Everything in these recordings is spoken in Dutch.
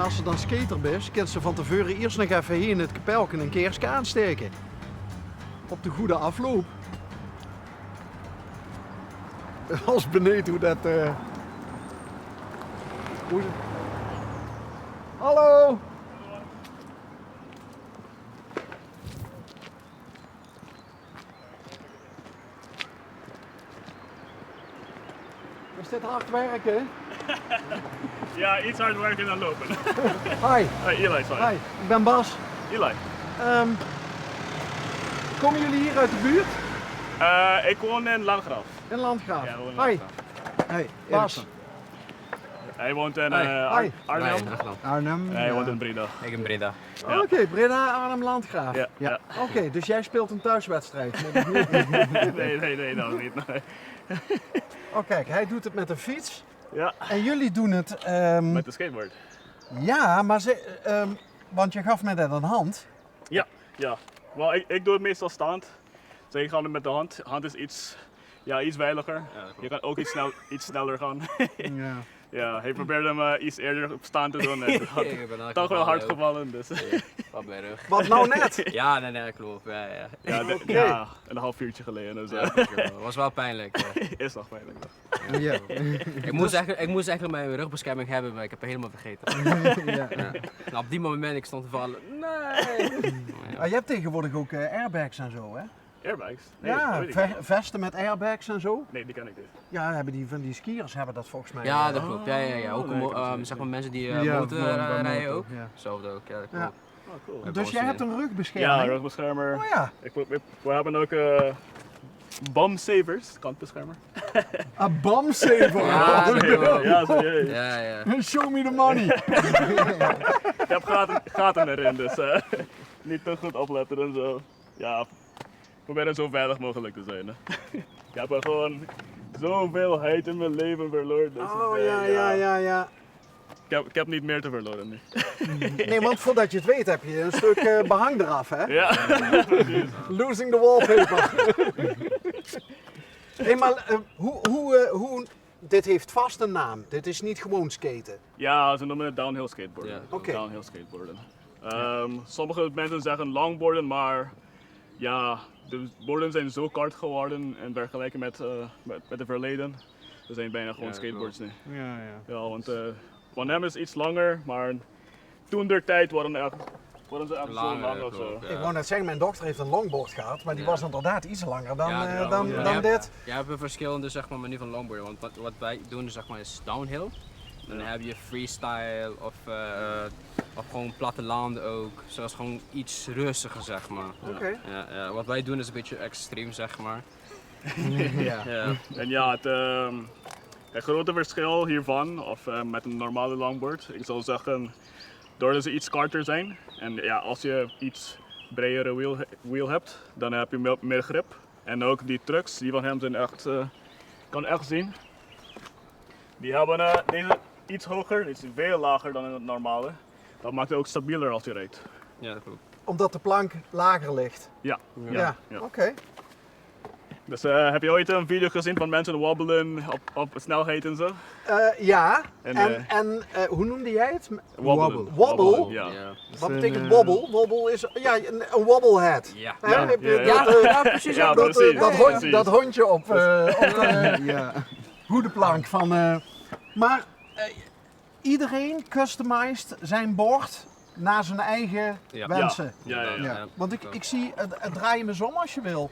als ze dan skater is, kan ze van tevoren eerst nog even hier in het kapelken een keertje aansteken. Op de goede afloop. Als benieuwd hoe dat... Hoe... Hallo! Is dit hard werken? Ja, iets hard werken dan lopen. Hi. Hey, Eli, sorry. Hi, ik ben Bas. Eli. Komen jullie hier uit de buurt? Ik woon in Landgraaf. In Landgraaf. Ja, ik woon in Hi. Landgraaf. Hey, Bas. Hij woont in Hi. Arnhem. Arnhem. Nee, hij woont in Breda. Ik in Breda. Ja. Oké, Breda, Arnhem, Landgraaf. Ja. Oké, dus jij speelt een thuiswedstrijd. Nee, dat niet. Nee. Oh kijk, hij doet het met een fiets. Ja, En jullie doen het... met de skateboard. Ja, maar want je gaf mij net een hand. Ja. Wel, ik doe het meestal staand. Dus ik ga het met de hand. Hand is iets veiliger. Ja, dat klopt. Je kan ook iets sneller gaan. Ja. Ja, hij probeerde hem iets eerder op staan te doen. En Ik ben ook toch wel hard gevallen, gevallen. Dus. Wat bij rug. Wat nou net? Ja, nee, klopt. Ja. Ja, een half uurtje geleden. Dus, Het was wel pijnlijk. is nog pijnlijk. Ja. Ik moest eigenlijk mijn rugbescherming hebben, maar ik heb het helemaal vergeten. Ja. Ja. Nou, op die moment ik stond te vallen. Nee! Maar je hebt tegenwoordig ook airbags en zo, hè? Airbags? Nee, Ja, dat weet ik niet. vesten met airbags en zo. Nee, die ken ik niet. Ja, hebben die van die skiers hebben dat volgens mij. Ja, dat klopt. Ja. Ook nee, ik heb het zeg maar mensen die Ja, motor van rijden motor, ook. ja. Hetzelfde ook, ja, dat Ja. klopt. Oh, cool. Ja. Dus jij hebt een rugbescherming? Ja, rugbeschermer. Oh ja, We hebben ook bombsavers, kantbeschermer. een bombsaver. Ja, dat klopt. Ja, serieus. Ja. Show me the money. Ik heb gaten erin, dus niet te goed opletten en zo. Ja, probeer zo veilig mogelijk te zijn. Hè. Ik heb er gewoon zoveel heid in mijn leven verloren. Dus Oh ja. Ik heb niet meer te verloren nu. Nee, want voordat je het weet heb je een stuk behang eraf, hè? Ja, Losing the wallpaper. Hey, maar dit heeft vast een naam. Dit is niet gewoon skaten. ja, ze noemen het downhill skateboarden. Ja, oké. Downhill skateboarden. Sommige mensen zeggen longboarden, maar ja, de borden zijn zo kort geworden in vergelijking met het verleden. Ze zijn bijna gewoon Ja, skateboards nu. Ja. Ja, want van hem is iets langer, maar toen der tijd worden ze echt zo lang of zo. klopt, Ik wou net zeggen, mijn dochter heeft een longboard gehad, maar die was inderdaad iets langer dan, Ja, dan dit. Je hebt een verschillende zeg maar, manier van longboarden, want wat wij doen zeg maar, is downhill. Dan heb je freestyle of gewoon platte landen ook, zoals gewoon iets rustiger zeg maar. Oké. Ja, wat wij doen is een beetje extreem zeg maar. Ja. Ja. En ja, het grote verschil hiervan, of met een normale longboard, ik zou zeggen, doordat ze iets korter zijn, en ja, als je iets bredere wheel hebt, dan heb je meer grip. En ook die trucks, die van hem zijn echt, kan echt zien. Die hebben deze iets hoger, dit is veel lager dan in het normale. Dat maakt het ook stabieler als je rijdt. Ja, dat klopt. Omdat de plank lager ligt. Ja. Ja, oké. Dus heb je ooit een video gezien van mensen wobbelen op snelheid en zo? Ja, En, en hoe noemde jij het? Wobbelen. Wobble? Ja. Wat betekent wobble? Wobble is een wobblehead. Ja. Hè? Ja, Heb je ja, dat, Ja, precies. Ja, dat, precies, precies. dat hondje op de hoedenplank van. Maar iedereen customized zijn bord naar zijn eigen Ja. wensen. Ja. Want ik zie het draaien me om als je wil.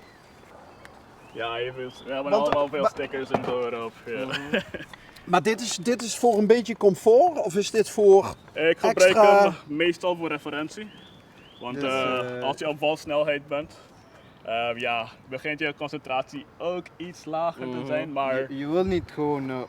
Ja, we hebben Want- allemaal veel maar- stickers en zo erop. Ja. Maar dit is voor een beetje comfort of is dit voor Ik gebruik extra- hem meestal voor referentie. Want als je op valsnelheid bent, begint je concentratie ook iets lager te zijn. Maar Je wil niet gewoon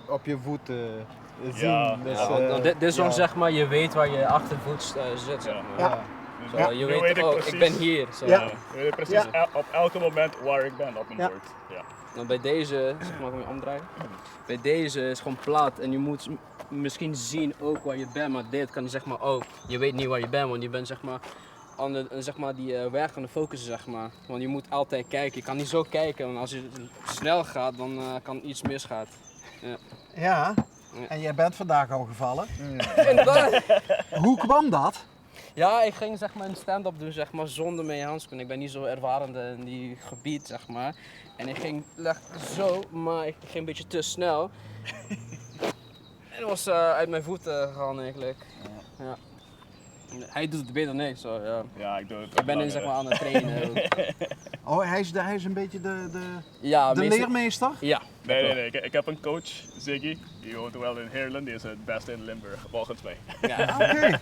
op je voeten zien. Ja, dus, Ja, want dit is dan zeg maar, je weet waar je achtervoet zit zeg Ja. maar. Ja. Zo, Ja. je Nu weet, weet ik oh, precies. ik ben hier. Zo. Ja. je weet precies Ja. op elke moment waar ik ben op mijn Ja. bord. Ja. Dan bij deze, zeg maar, kan je omdraaien. Bij deze is gewoon plat en je moet misschien zien ook waar je bent, maar dit kan je zeg maar, oh, je weet niet waar je bent, want je bent zeg maar zeg maar die weg aan de focussen zeg maar. Want je moet altijd kijken, je kan niet zo kijken, want als je snel gaat dan kan iets misgaan. Ja. Ja, En jij bent vandaag al gevallen. Inderdaad. Hoe kwam dat? Ja, ik ging zeg maar een stand-up doen zeg maar, zonder mijn handschoen. Ik ben niet zo ervaren in die gebied, zeg maar. En ik ging zo, maar ik ging een beetje te snel. En het was uit mijn voeten gegaan eigenlijk. Ja. Hij doet het beter dan ik, zo ja. Ja, ik doe het. Ik ben nu zeg maar aan het trainen. ook. Oh, hij is een beetje de Ja, leermeester? Ja. Nee. Ik heb een coach, Ziggy. Die woont wel in Heerlen. Die is het beste in Limburg, volgens mij. Ja. Oké.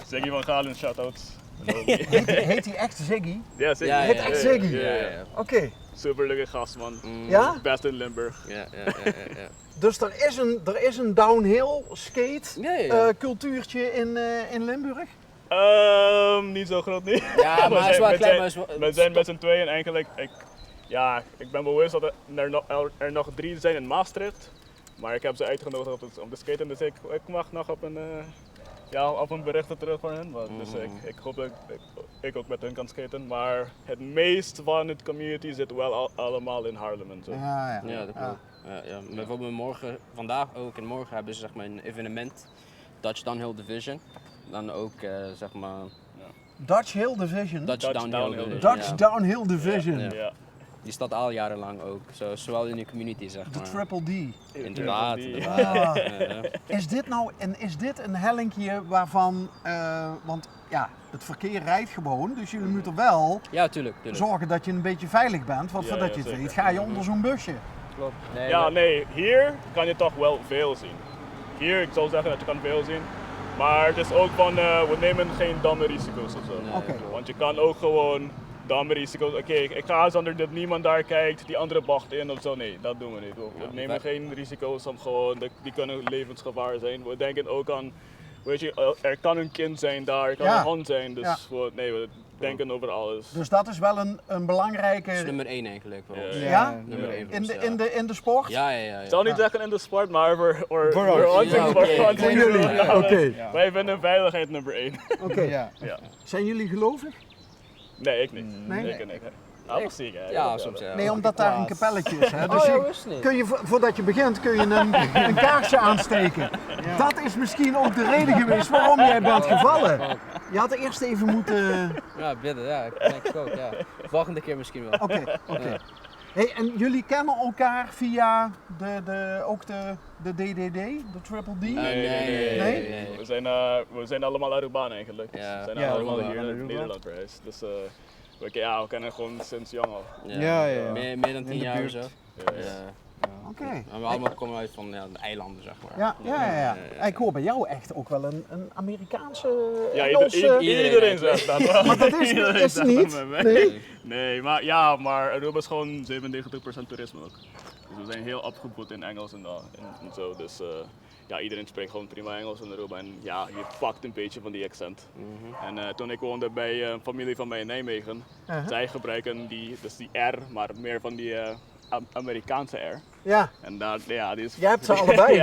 Ziggy van Galen, shoutouts. Heet hij echt Ziggy? Ja, Ziggy. Ja, Heet echt Ziggy? Ja. Oké. Super leuke gast, man. Ja? Best in Limburg. Ja. Dus er is een downhill skate Ja. cultuurtje in Limburg? Niet zo groot niet. Ja, maar hij is wel klein, maar hij is We zijn met z'n tweeën eigenlijk. Ik ben bewust dat er nog 3 zijn in Maastricht. Maar ik heb ze uitgenodigd om te skaten, dus ik mag nog op een berichten terug van hen. Dus ik hoop dat ik ook met hun kan skaten. Maar het meest van het community zit wel allemaal in Haarlem en zo. Ja. Ja, dat klopt. Ja. Bijvoorbeeld vandaag ook en morgen hebben ze zeg maar, een evenement, Dutch Downhill Division. Dan ook zeg maar Dutch Hill Division? Dutch Downhill Division. Dutch ja. Downhill Division. Ja. Ja. Die staat al jarenlang ook, zowel in de community zeg De maar. Triple D. Inderdaad, Die- inderdaad. Ah. Is dit een hellinkje waarvan, want ja, het verkeer rijdt gewoon, dus jullie moeten wel Ja, tuurlijk. zorgen dat je een beetje veilig bent, want Ja, voordat ja, je het zeker. weet ga je onder zo'n busje. Klopt. Nee, hier kan je toch wel veel zien. Hier, ik zou zeggen dat je kan veel zien. Maar het is ook van, we nemen geen domme risico's of zo. Nee, Oké. klopt. Want je kan ook gewoon domme risico's. Oké, ik ga zonder dat niemand daar kijkt, die andere bocht in of zo. Nee, dat doen we niet. We nemen geen risico's om gewoon, die kunnen levensgevaar zijn. We denken ook aan, weet je, er kan een kind zijn daar, er kan Ja. een hond zijn. Dus Ja. we denken over alles. Dus dat is wel een Dat is belangrijke, nummer 1 eigenlijk wel. Ja. ja? Nummer 1 In de sport? Ja. Ik zou niet zeggen in de sport, maar voor ons. ons. Ja, oké. Voor jullie? Ja, Oké. Wij vinden veiligheid nummer 1. Oké. Ja. Ja. Zijn jullie gelovig? Nee, ik niet. Nee? Ik niet. Alles zie ik eigenlijk. Ja, soms ja. Nee, omdat daar een kapelletje is. Hè? Dus Oh ja, je- wist niet. kun je, voordat je begint kun je een kaarsje aansteken. Dat is misschien ook de reden geweest waarom jij bent gevallen. Je had eerst even moeten... Ja, bidden, ja. Ik denk ook, ja. Volgende keer misschien wel. Oké. Hey, en jullie kennen elkaar via ook de DDD, de Triple D? Nee. We zijn allemaal Arubanen eigenlijk. Ja. We zijn Ja, allemaal Aruba. hier in Aruba. Nederland verhuisd. Dus we kennen gewoon sinds jong al. Ja. Meer dan 10 In de jaar of buurt. zo. Ja. Oké. En we allemaal komen uit van de eilanden, zeg maar. Ja. Ik hoor bij jou echt ook wel een Amerikaanse Ja, Engelse... iedereen zegt dat wel. Maar dat is Iedereen zegt niet. dat met mij. Nee. Nee, maar Aruba is gewoon 97% toerisme ook. Dus we zijn heel opgevoed in Engels en zo. Dus iedereen spreekt gewoon prima Engels in Aruba. En ja, je pakt een beetje van die accent. En toen ik woonde bij een familie van mij in Nijmegen, zij gebruiken die R, maar meer van die Amerikaanse R. Ja, En daar, ja, die is... jij hebt ze allebei.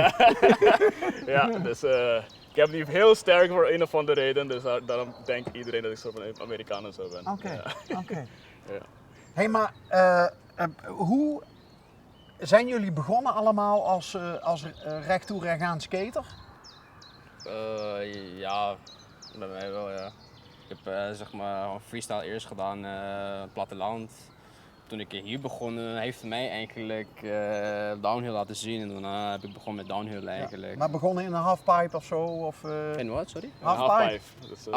Ja, dus ik heb die heel sterk voor een of andere reden, dus daarom denkt iedereen dat ik zo van Amerikaan en zo ben. Oké. Ja. Hey, maar hoe zijn jullie begonnen allemaal als recht toe recht aan skater? Ja, bij mij wel, ja. Ik heb zeg maar een freestyle eerst gedaan, platteland. Toen ik hier begon, heeft mij eigenlijk downhill laten zien en daarna heb ik begonnen met downhill eigenlijk. Maar begonnen in een halfpipe of zo? Of, En wat, sorry? halfpipe? Dus,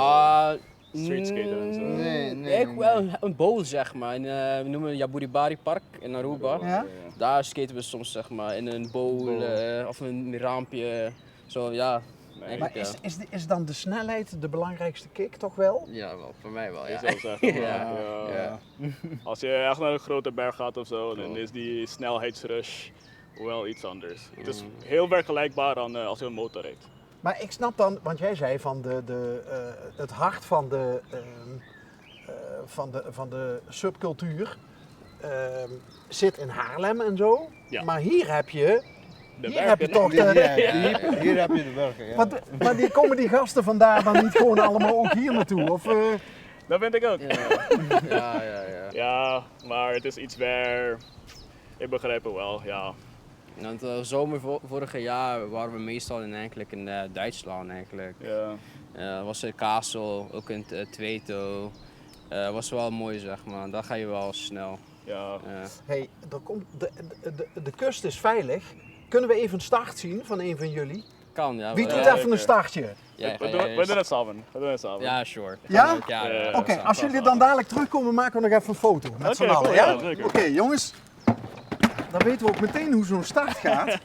Street skater en zo. Nee. Ik wel een bowl zeg maar, we noemen het Jaburibari Park in Aruba. Ja? Daar skaten we soms zeg maar in een bowl of een raampje, zo ja. Maar Eigenlijk, ja. is dan de snelheid de belangrijkste kick toch wel? Ja, wel, voor mij wel, Je ja. zou zeggen, Ja. ja. Als je echt naar een grote berg gaat of zo, dan is die snelheidsrush wel iets anders. Het is heel vergelijkbaar aan als je een motor rijdt. Maar ik snap dan, want jij zei van het hart van de subcultuur zit in Haarlem en zo. Ja. Maar hier heb je, De hier heb je bergen. toch Hier heb je de burger. Ja. maar die komen die gasten vandaar dan niet gewoon allemaal ook hier naartoe? Of, Dat vind ik ook. Ja. Ja, maar het is iets waar, ik begrijp het wel, ja. Want zomer vorige jaar waren we meestal eigenlijk in Duitsland eigenlijk. Ja. Was in Kassel, ook in Tweeto. Was wel mooi zeg maar, daar ga je wel snel. Ja. Hey, de kust is veilig. Kunnen we even een start zien van een van jullie? Kan ja. Wie doet Ja, even zeker. een startje? We doen het samen. Ja, sure. Ja? Ja, Oké, als jullie dan dadelijk terugkomen, maken we nog even een foto met z'n Oké, allen. cool, Ja? ja, zeker. Oké, jongens. Dan weten we ook meteen hoe zo'n start gaat.